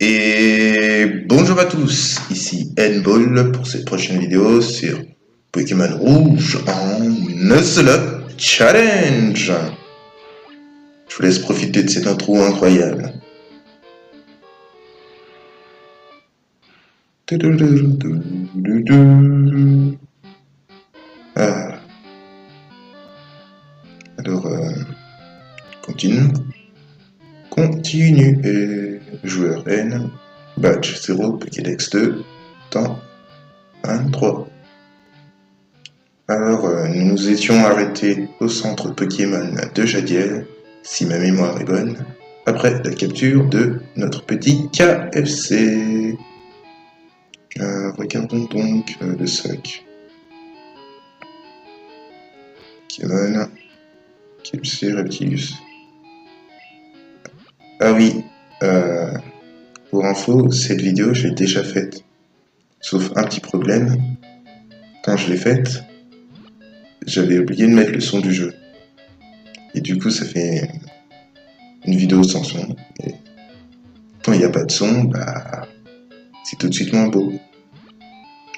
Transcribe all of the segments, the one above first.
Et bonjour à tous, ici N-Ball pour cette prochaine vidéo sur Pokémon Rouge en Nuzlocke Challenge. Je vous laisse profiter de cette intro incroyable. Ah. Alors, continue. Continue. Joueur N, badge 0, Pokédex 2, temps 23. Alors, nous nous étions arrêtés au centre Pokémon de Jadiel, si ma mémoire est bonne, après la capture de notre petit KFC. Regardons donc le sac. Pokémon, KFC, Reptilius. Ah oui, pour info, cette vidéo, je l'ai déjà faite. Sauf un petit problème, quand je l'ai faite, j'avais oublié de mettre le son du jeu. Et du coup, ça fait une vidéo sans son. Et quand il n'y a pas de son, bah, c'est tout de suite moins beau.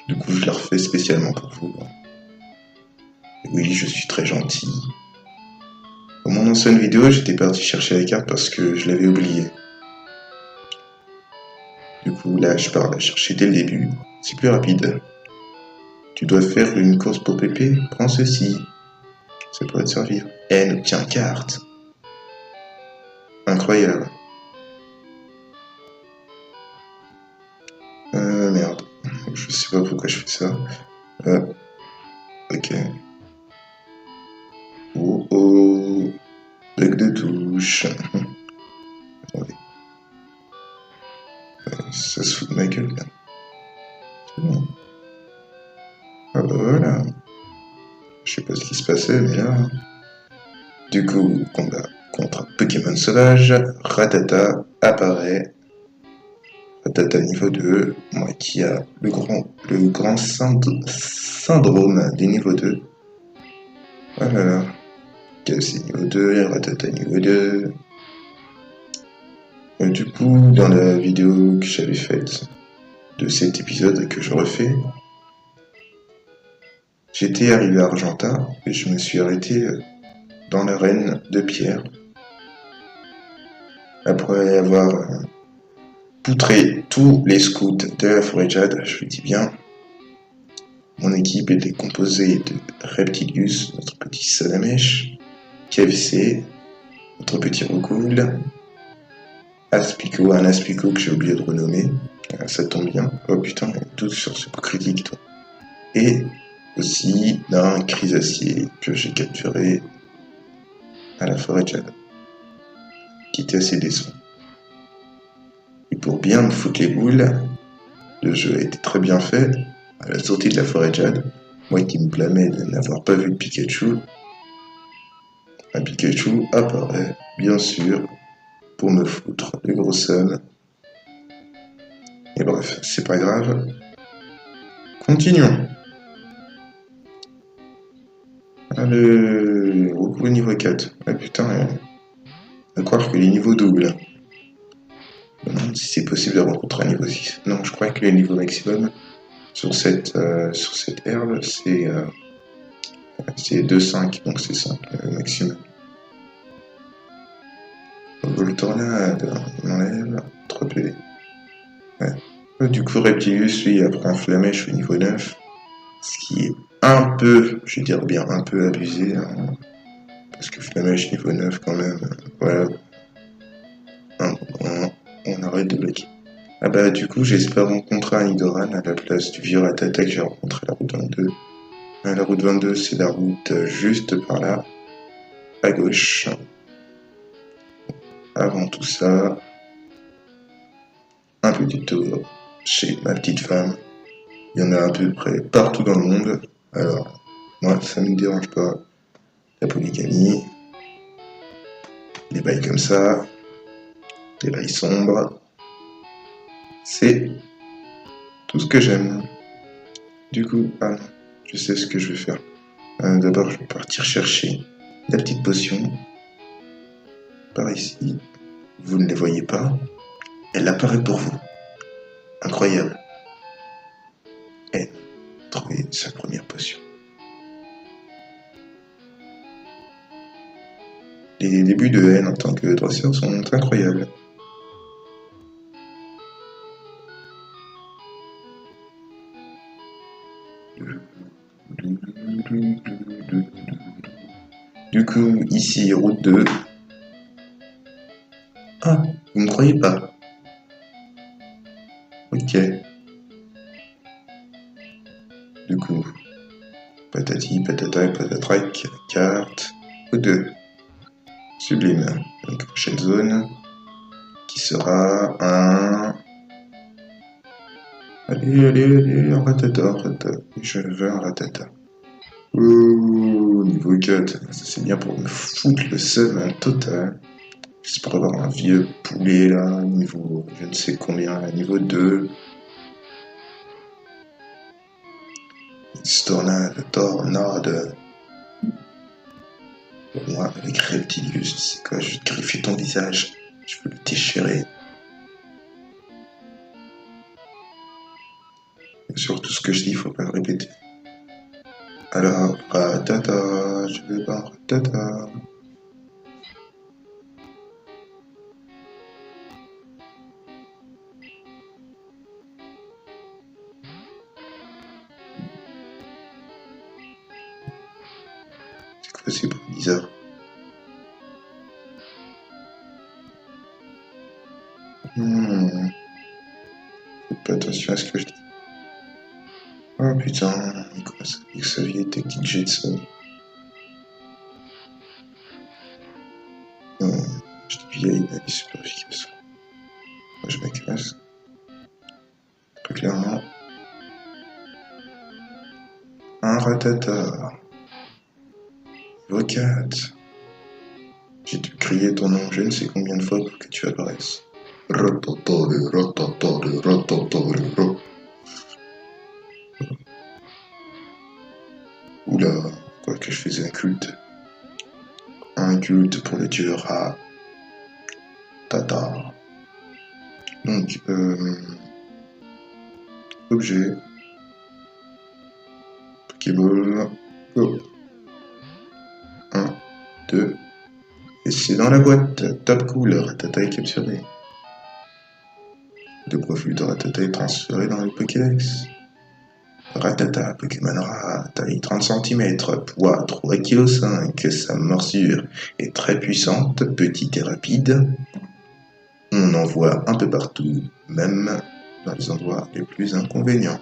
Du coup, je la refais spécialement pour vous. Et oui, je suis très gentil. Dans mon ancienne vidéo, j'étais parti chercher la carte parce que je l'avais oubliée. Du coup, là, je pars la chercher dès le début. C'est plus rapide. Tu dois faire une course pour Pépé? Prends ceci. Ça pourrait te servir. N obtient carte. Incroyable. Merde. Je sais pas pourquoi je fais ça. Ok. Oh oh. Bug de touche. Attendez. Ça se fout de ma gueule là. C'est bon. Ah bah voilà. Je sais pas ce qui se passait, mais là. Du coup, combat contre un Pokémon sauvage. Rattata apparaît. Rattata niveau 2. Moi qui a le grand syndrome des niveaux 2. Voilà. KFC niveau 2 et Rattata niveau 2. Du coup, dans la vidéo que j'avais faite de cet épisode que je refais, j'étais arrivé à Argenta et je me suis arrêté dans l'arène de pierre. Après avoir poutré tous les scouts de la forêt Jade, je le dis bien, mon équipe était composée de Reptilius, notre petit Salamèche, KFC, notre petit Roucoule, Aspico, un Aspico que j'ai oublié de renommer, ça tombe bien, oh putain, il y a tout sur ce coup critique toi. Et aussi d'un Chrysacier que j'ai capturé à la forêt Jade, qui était assez décevant. Et pour bien me foutre les boules, le jeu a été très bien fait. À la sortie de la forêt Jade, moi qui me blâmais de n'avoir pas vu de Pikachu, un Pikachu apparaît, bien sûr, pour me foutre le gros seum. Et bref, c'est pas grave. Continuons. Le recours niveau 4. Ah putain, à croire que les niveaux doublent. Je me demande si c'est possible de rencontrer un niveau 6. Non, je crois que le niveau maximum sur cette herbe, c'est 2,5, donc c'est 5 maximum. Voltornade, il m'enlève 3 PV. Ouais. Du coup, Reptilius, lui, après un Flamèche au niveau 9, ce qui est un peu, je vais dire bien un peu abusé, hein, parce que Flamèche niveau 9 quand même, voilà. On arrête de bloquer. Ah bah du coup j'espère rencontrer un Nidoran à la place du vieux Rattata que j'ai rencontré à la route 22. La route 22 c'est la route juste par là, à gauche. Avant tout ça, un petit tour chez ma petite femme. Il y en a à peu près partout dans le monde. Alors, moi ça ne me dérange pas. La polygamie, les bails comme ça, les bails sombres, c'est tout ce que j'aime. Du coup, je sais ce que je vais faire. D'abord, je vais partir chercher la petite potion. Par ici. Vous ne les voyez pas. Elle apparaît pour vous. Incroyable. Elle a trouvé sa première potion. Les débuts de N en tant que dresseur sont incroyables. Du coup, ici, route 2. Ah, vous ne croyez pas? Ok. Du coup, patati, patata, patatrac, carte, route 2. Sublime. Donc, prochaine zone, qui sera un... Allez, un ratata. Je veux un ratata. Oh, niveau 4, ça c'est bien pour me foutre le seum total. Juste pour avoir un vieux poulet là, niveau je ne sais combien, là, niveau 2. Tornade. Pour moi, avec Reptilius, c'est quoi? Je vais te griffer ton visage. Je veux le déchirer. Et surtout ce que je dis, faut pas le répéter. Alors, ratata, je veux pas ratata. C'est quoi ces bruits bizarres? Faites pas attention à ce que je dis. Oh putain, il commence avec sa vieille technique Jetson. Je dis vieille, elle est super efficace. Moi je me casse. Très clairement. Un ratata. Vocate. J'ai dû crier ton nom je ne sais combien de fois pour que tu apparaisses. Ratatale, ratatale, ratatale, Oula, quoi que je faisais un culte. Un culte pour le dieu Ra. Tata. Donc, objet. Pokéball. Go. 1, 2. Et c'est dans la boîte. Top cool. Ratata est capturé. Le profil de Ratata est transféré dans le Pokédex. Ratata, Pokémon Rat, taille 30 cm, poids 3,5 kg, sa morsure est très puissante, petite et rapide. On en voit un peu partout, même dans les endroits les plus inconvénients.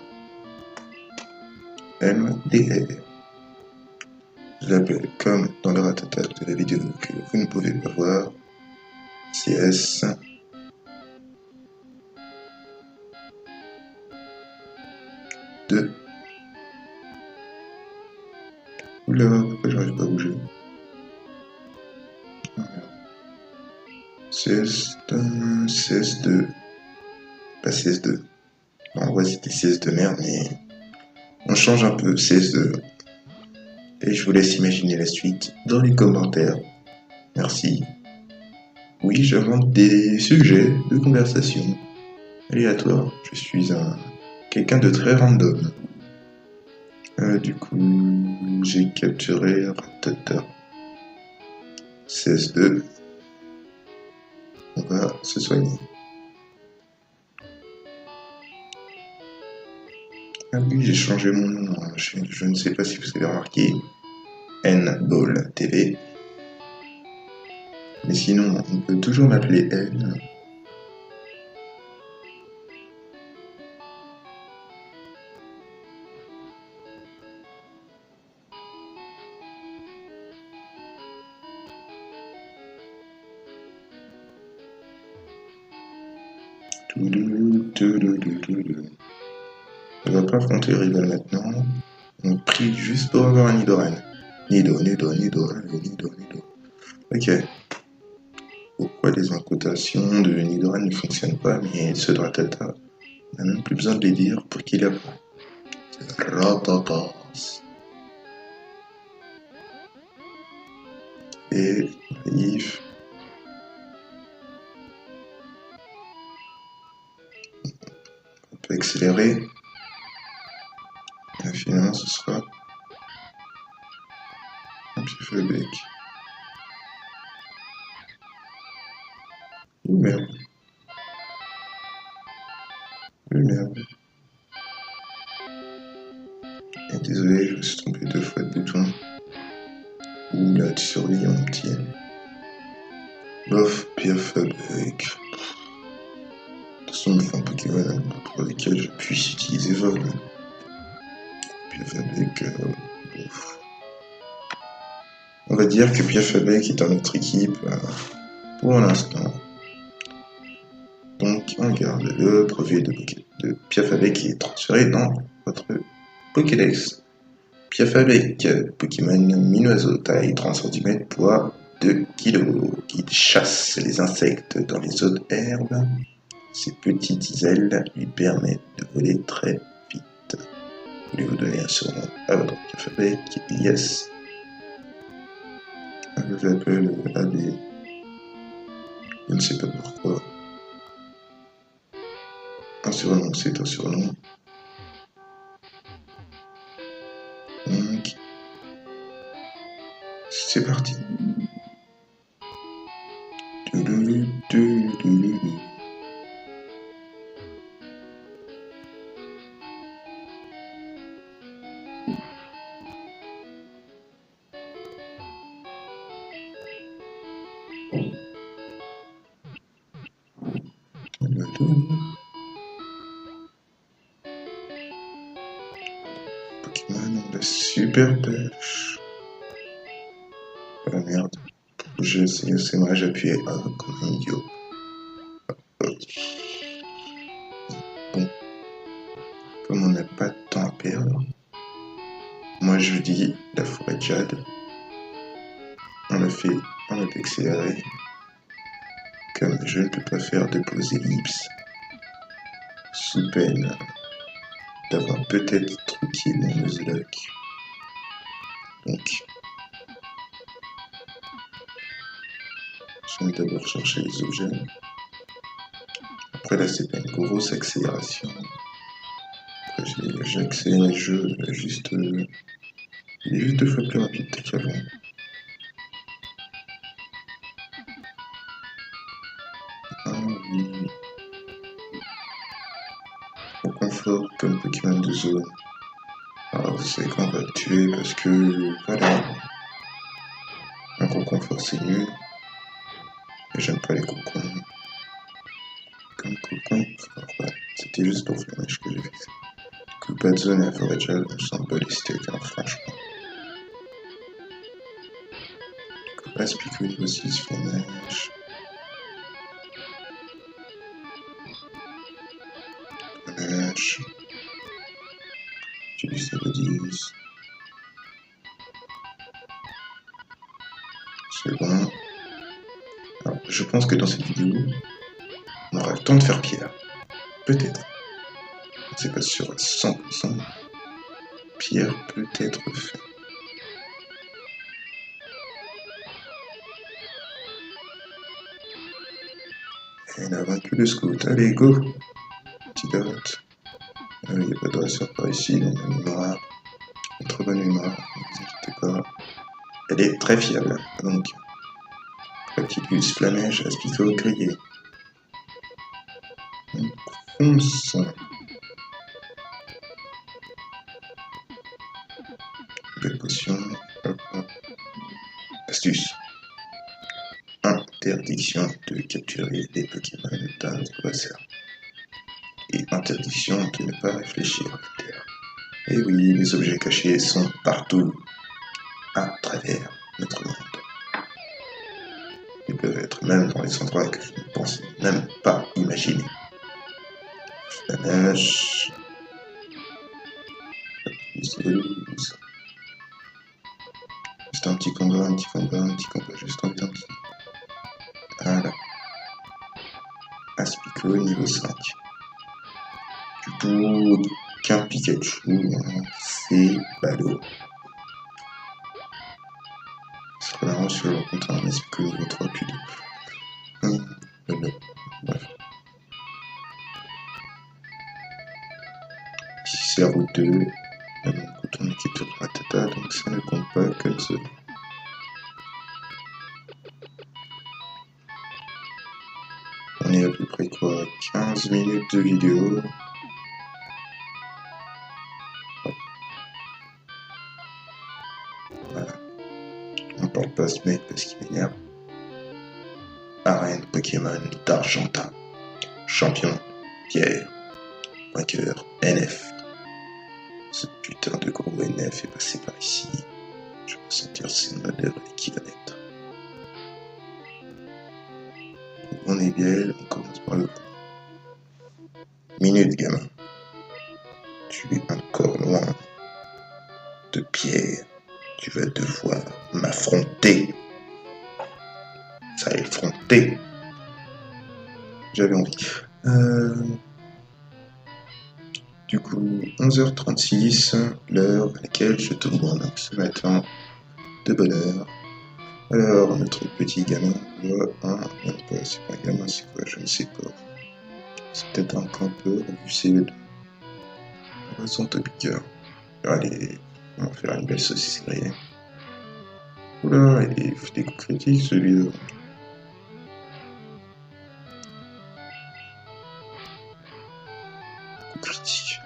MDR. Je l'appelle comme dans le Ratata de la vidéo que vous ne pouvez pas voir. CS. Deux. Oula, pourquoi j'arrive pas à bouger? CS2. Pas CS2. En vrai, c'était CS2 merde, mais on change un peu CS2. Et je vous laisse imaginer la suite dans les commentaires. Merci. Oui, j'invente des sujets de conversation aléatoires. Je suis quelqu'un de très random. Du coup, j'ai capturé Ratata. CS2. On va se soigner. Ah oui, j'ai changé mon nom. Je ne sais pas si vous avez remarqué. N-Ball TV. Mais sinon, on peut toujours m'appeler N. On va pas affronter Rival maintenant. On prie juste pour avoir un Nidoran. Nido. Ok. Pourquoi les incantations de Nidoran ne fonctionnent pas, mais ceux de Rattata, on n'a même plus besoin de les dire pour qu'il apprend. Rattatas. Et If. On peut accélérer. Et finalement, ce sera un Piafabec. Oh merde. Oui, merde. Et désolé, je me suis trompé 2 fois de bouton. Ouh là, tu surveilles mon petit. Bof, Piafabec. De toute façon, il me faut un Pokémon pour lequel je puisse utiliser Vol. Piafabec, bof. On va dire que Piafabec est dans notre équipe pour l'instant. Donc, on garde le brevet de Piafabec qui est transféré dans votre Pokédex. Piafabec, Pokémon mini-oiseau, taille 30 cm, poids 2 kg. Il chasse les insectes dans les autres herbes. Ses petites ailes lui permettent de voler très vite. Voulez-vous donner un surnom à votre Piafabec? Yes. Je l'appelle AB. Je ne sais pas pourquoi. Un surnom, c'est un surnom. Donc, c'est parti. Pokémon, la super pêche. Oh merde. C'est moi, j'ai appuyé A comme un idiot. Bon. Comme on n'a pas de temps à perdre, moi je dis la forêt de Jade. On a accéléré. Comme je ne peux pas faire de pause ellipse, sous peine d'avoir peut-être truqué mon Nuzlocke. Donc, je vais d'abord chercher les objets. Après là, c'est pas une grosse accélération. Après, j'ai accéléré le jeu, il est juste 2 fois plus rapide qu'avant. Ah oui. Au confort comme Pokémon de zone. Alors vous savez qu'on va le tuer parce que voilà. Un confort c'est nul. Et j'aime pas les cocons. Comme cocon, voilà. C'était juste pour faire que j'ai fait ça. Que pas de zone à forêt de Jade, on s'en bat les steaks, hein, franchement. Aspicule aussi se fait neige. Neige. J'utilise la 10. C'est bon. Alors, je pense que dans cette vidéo, on aura le temps de faire pierre. Peut-être. C'est pas sûr à 100%. Pierre peut être fait. Et on a vaincu le scout. Allez, go! Petit dot. Il n'y a pas de rassure par ici, donc la mémoire. Une très bonne mémoire, ne vous inquiétez pas. Elle est très fiable. Donc, Reptilus, Flamèche, Aspicot, Grillé. Fonce. Belle potion. Hop, hop. Astuce. Interdiction de capturer des Pokémon d'un adversaire. Et interdiction de ne pas réfléchir à terre. Et oui, les objets cachés sont partout, à travers notre monde. Ils peuvent être même dans les endroits que je ne pense même pas imaginer. Salamèche. Juste un petit combat, juste un petit. Voilà. Aspico niveau 5. Du coup, qu'un Pikachu, hein, c'est ballot. Ce serait marrant si je rencontre un Aspico niveau 3 puis 2. Bref. Ici c'est la route 2. Quand on équipe de Ratata, donc ça ne compte pas comme ça. On est à peu près quoi, 15 minutes de vidéo. Voilà. On parle pas à ce mec parce qu'il m'énerve. Arène Pokémon d'Argentin. Champion, Pierre. Vainqueur, NF. Ce putain de gros NF est passé par ici. Je peux sentir ses odeurs qui va naître. On est bien, on commence par le coup. Minute, gamin. Tu es encore loin de Pierre. Tu vas devoir m'affronter. Ça effronté. J'avais envie. Du coup, 11h36, l'heure à laquelle je te vois ce matin de bonne heure. Alors, notre petit gamin voit c'est pas un gamin, c'est quoi, je ne sais pas. C'est peut-être un campeur, vu c'est son topiqueur. Allez, on va faire une belle saucisse grillée. Oula, il fait des coups critiques celui-là. Coups critiques.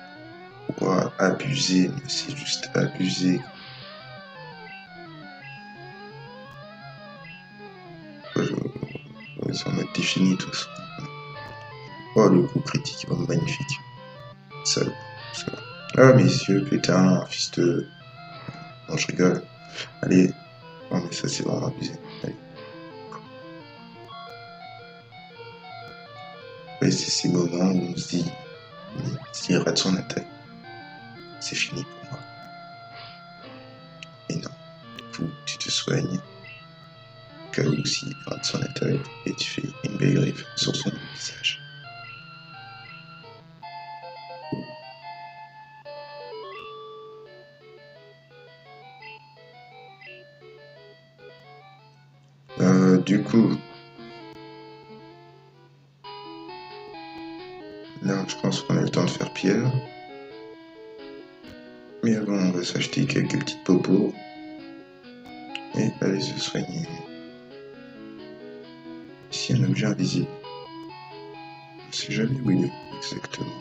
Ouah, abusé, mais c'est juste abusé. On est en mode défini tout ça. Oh, le coup critique, oh, magnifique. Salaud, salaud. Ah, messieurs, putain, fils de... Non, je rigole. Allez. Non, mais ça, c'est vraiment abusé. Allez. Ouais, c'est ces moments où on se dit, s'il rate son attaque, c'est fini pour moi. Et non. Faut que tu te soignes. Au cas où s'il rate son attaque, et tu fais une belle griffe sur son visage. Du coup, là, je pense qu'on a le temps de faire Pierre. Mais avant, on va s'acheter quelques petites popos et aller se soigner. Ici, un objet invisible. Je ne sais jamais où il est exactement.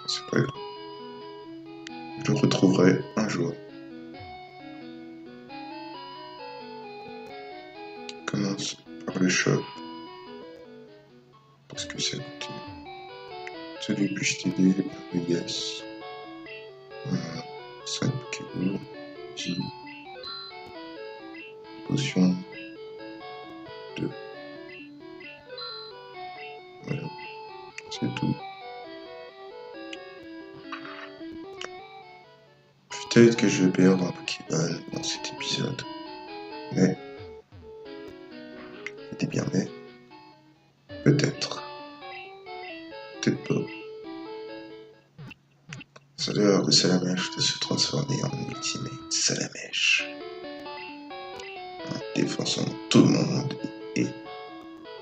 C'est pas grave. Je le retrouverai un jour. Commence par le shop. Parce que ça coûte. Celui que je t'aider, yes. 5 Pokéball, J. Potion. 2. Voilà. C'est tout. Peut-être que je vais perdre un Pokémon dans cet épisode. Mais. C'était bien, mais. Peut-être. Peut-être pas. C'est l'heure de Salamèche de se transformer en Ultimate Salamèche. En défonçant tout le monde et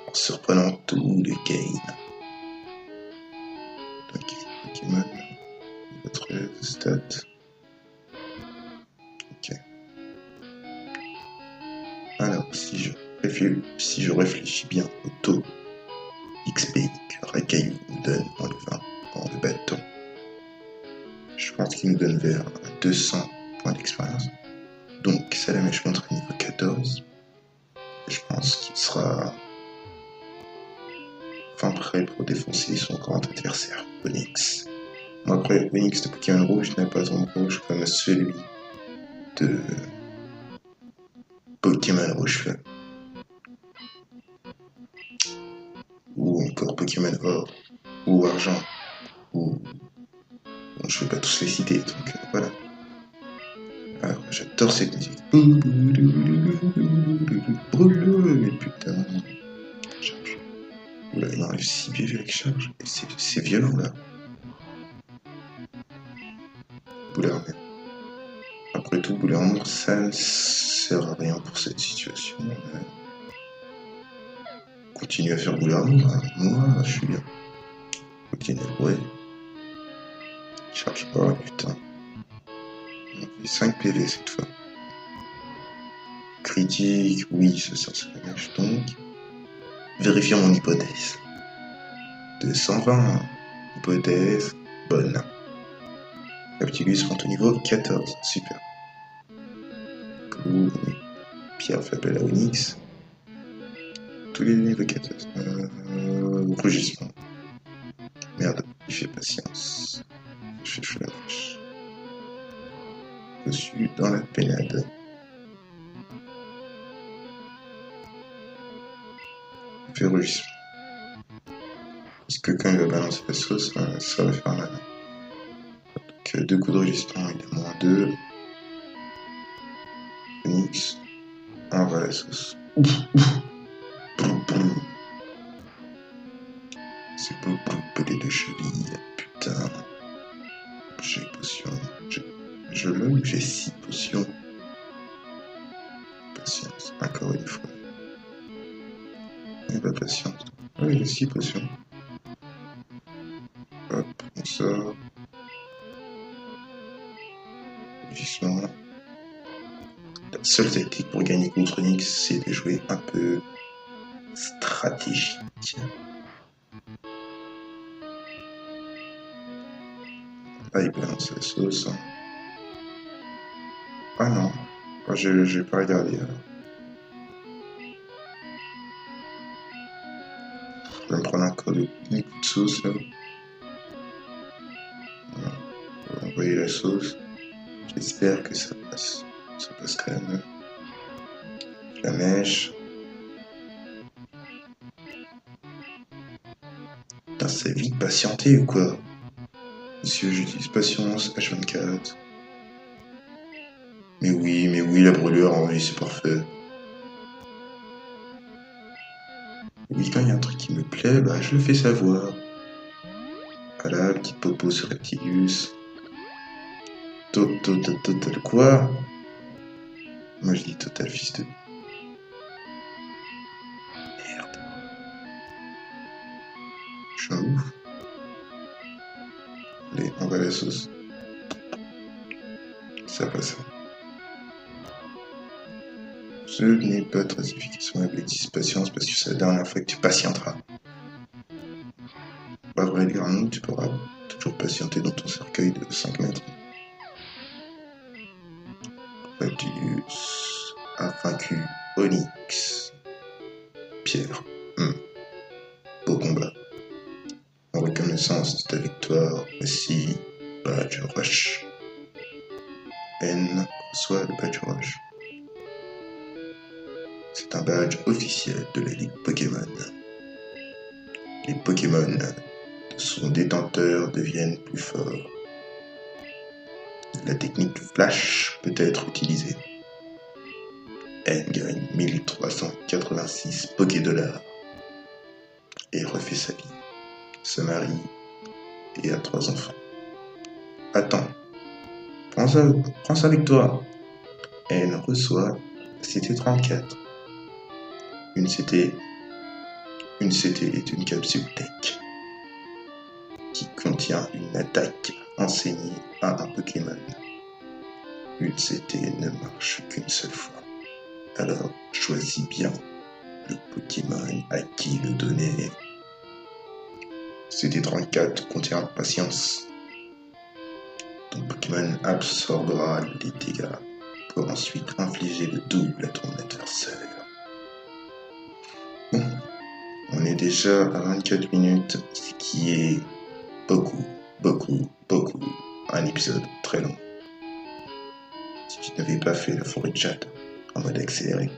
en surprenant tous les gains. Ok, Pokémon. Votre stat. Ok. Alors, si je réfléchis bien au taux XP que Rakayu nous donne en le battant, je pense qu'il nous donne vers 200 points d'expérience. Donc, Salamèche montre à niveau 14. Je pense qu'il sera enfin prêt pour défoncer son grand adversaire, Onyx. Bon, après, Onyx de Pokémon Rouge n'est pas trop rouge comme celui de Pokémon Rouge Feu. Ou encore Pokémon Or, ou Argent, ou... Bon, je vais pas tous les citer, donc voilà. Alors, j'adore cette musique. Mais putain... Charge. Oula, il enlève 6 PV avec charge. Et c'est violent, là. Boulet Armure. Après tout, Boulet Armure, ça ne sert à rien pour cette situation. Continue à faire Boulet Armure, hein. Moi, je suis bien. Ok, ouais. Charge pas, putain. On fait 5 PV cette fois. Critique, oui, ça marche donc. Vérifions mon hypothèse. 220, hypothèse bonne. Reptilus monte au niveau 14, super. Cool. Pierre fait appel à Onyx. Tous les niveaux 14. Rugissement. Merde, il fait patience. Je fais flash. Je suis dans la pénade. Il fait rugissement. Parce que quand il va balancer la sauce, ça va faire mal. Donc 2 coups de rugissement, il est moins 2. Onyx. Envoie la sauce. Ouf, ouf. C'est beaucoup pelé de cheville. Putain. J'ai potion. Je le j'ai 6 potions. Patience. Encore une fois. Et pas patience. Ouais, j'ai 6 potions. Hop, on sort. Rugissement. La seule tactique pour gagner contre Onyx, c'est de jouer un peu stratégique. Ah, il balance la sauce. Ah non, je vais pas regarder. Je vais me prendre encore des coups de sauce là. Voilà. On va envoyer la sauce. J'espère que ça passe. Ça passe quand même. La mèche. Putain, c'est vite patienté ou quoi? Monsieur, j'utilise patience, H24. Mais oui, la brûlure, en vrai, c'est parfait. Oui, quand il y a un truc qui me plaît, bah je le fais savoir. Voilà, petite popo sur Reptilius. Total quoi? Moi je dis total fils de... Merde. Je suis un ouf. Allez, on va la sauce. Ça passe. Ce n'est pas très efficace. On avait 10 patience parce que c'est la dernière fois que tu patienteras. Pas vrai, les garnements, tu pourras toujours patienter dans ton cercueil de 5 mètres. Reptilius a vaincu Onyx. Pierre. Beau combat. En reconnaissance de ta victoire, voici Badge Rush. N reçoit le Badge Rush. C'est un badge officiel de la Ligue Pokémon. Les Pokémon de son détenteur deviennent plus forts. La technique Flash peut être utilisée. N gagne 1386 Pokédollars et refait sa vie, se marie et a 3 enfants. Attends, prends ça avec toi. N reçoit CT34. Une CT est une capsule tech qui contient une attaque enseignée à un Pokémon. Une CT ne marche qu'une seule fois. Alors choisis bien le Pokémon à qui le donner. CT34 contient patience. Ton Pokémon absorbera les dégâts pour ensuite infliger le double à ton adversaire. Bon, on est déjà à 24 minutes, ce qui est beaucoup beaucoup. Un épisode très long. Si tu n'avais pas fait la forêt de jade en mode accéléré,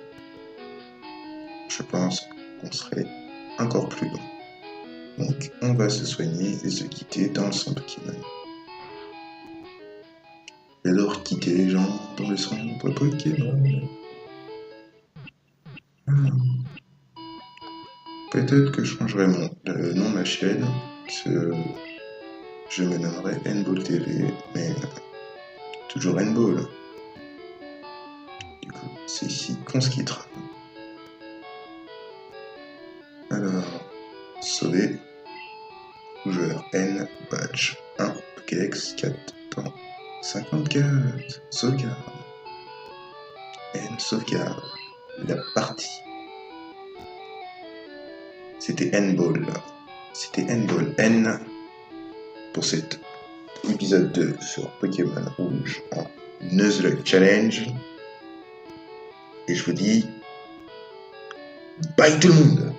je pense qu'on serait encore plus long. Donc, on va se soigner et se quitter dans le centre Pokémon. Et alors quitter les gens dans le centre Pokémon. Peut-être que je changerai le nom de ma chaîne. Je me nommerai N-Ball TV, mais toujours N-Ball. Du coup, c'est ici qu'on se quittera. Alors, sauver. Joueur N, badge 1, Pokédex 4 temps 54. Sauvegarde. N, sauvegarde. La partie. C'était N-Ball. C'était N-Ball N pour cet épisode 2 sur Pokémon Rouge en Nuzlocke Challenge. Et je vous dis bye tout le monde!